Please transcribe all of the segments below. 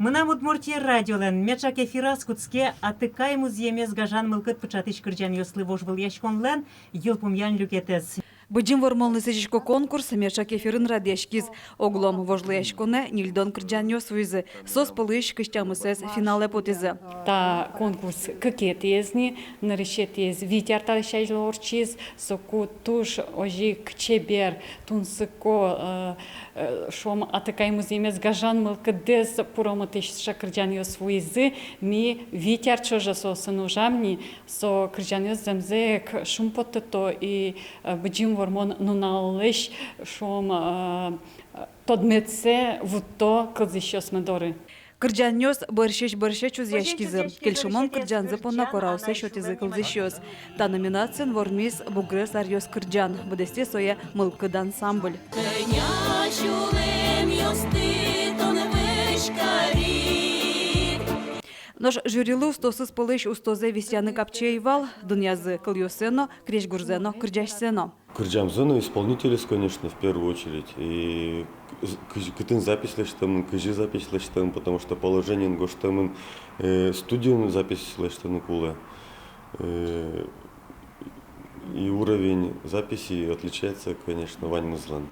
Мына Удмуртия радиолен мечак эфирас куцке атыкаймыз емес гажан мылкыт пычатыч кырджан ёслы вожвыл яшконлен юлпумян люкетес. Быджим вормолны сечко конкурс мечак эфирын радешкиз. Оглом вожлы яшконе нильдон кырджан ёсвизы. Сос пылыш кыштямысез финале потезы. Та конкурс кыкетезни, наришетез витярталышай лорчиз, соку туш ожи кчебер, тунсыко шом атыкаймыз емес гажан мылкыдез пуроматыш шакырджан ёсвизы, ми витярчожа сосын ужамни, со кырджан ёсземзек шумпотто и быджим вормон нуналыш шом тодмetse вутто кылзыш медоры. Кырджан ёс борщеч уз яшкизы. Кельшимон кырджан запонна кораусы шотизы кылзыщёс. Та номинацион вормиз бугрес арьёс кырджан. Будесте соя мылкыд ансамбль. Нож жюрилы устосыз пылыш устозе висяны капчеевал, дунязы кыльёсено, креш гурзено, кырджашсено. Кырджамзыны исполнителес, конечно, в первую очередь. И кытын запись лештамын, кыжи запись лештамын, потому что положение гоштамын, студию запись лештамын кулы. И уровень записи отличается, конечно, Вань Мызлан.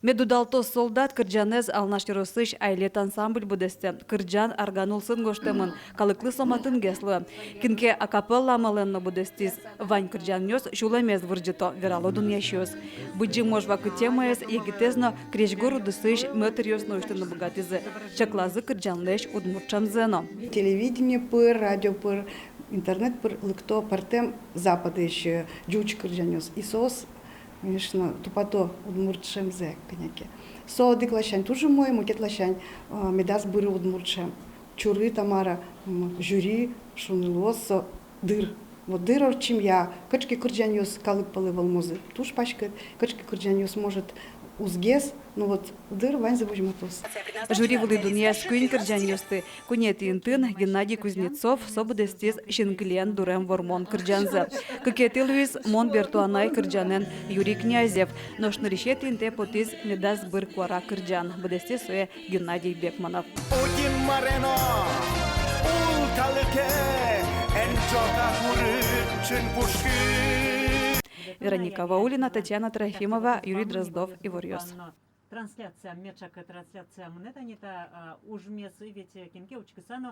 Медудалто солдат кырджанез алнаштырысыш айлет ансамбль будесте. Кырджан арганулсын гоштемын, калыклы соматын геслы. Кинке акапелла маленно будестис. Вань кырджан нёс шулемез вырджито, вералодун ящёс. Быджи можва кытемаес, егитезно крешгору дысыш мэтерёс нойштыны богатизы. Чаклазы кырджанлеш удмурчамзено. Телевидение пыр, радио пыр, интернет пыр, лыкто партем запада еще джуч кырджанёс. И сос, конечно, тупато удмуртшемзе, коняки. Со деклашань тоже мой, мукет лашань, медас быры удмуртшем. Чуры тамара, жюри, шунылос, дыр. Вот дыр чем я, качки кырджанёс калык полывал мозы. Туш пачкает, качки кырджанёс может узгес, ну вот дыр вань забужматус. Жюри вылы дуньяс куин кырджанёсты. Кунет интын Геннадий Кузнецов собудестис шинклен дурем вормон кырджанзы. Кыкеты Луис мон бертуанай кырджанен Юрий Князев. Ношны решет инте потиз медас быр куара кырджан. Будесте соя Геннадий Бекманов. Удин марено, улкалыке, энчока курычын пушки. Вероника Ваулина, Татьяна Трофимова, Юрий Дроздов и Ворьёс. Трансляция мечака трансляция монета не та ужмес ведь кинке учкасано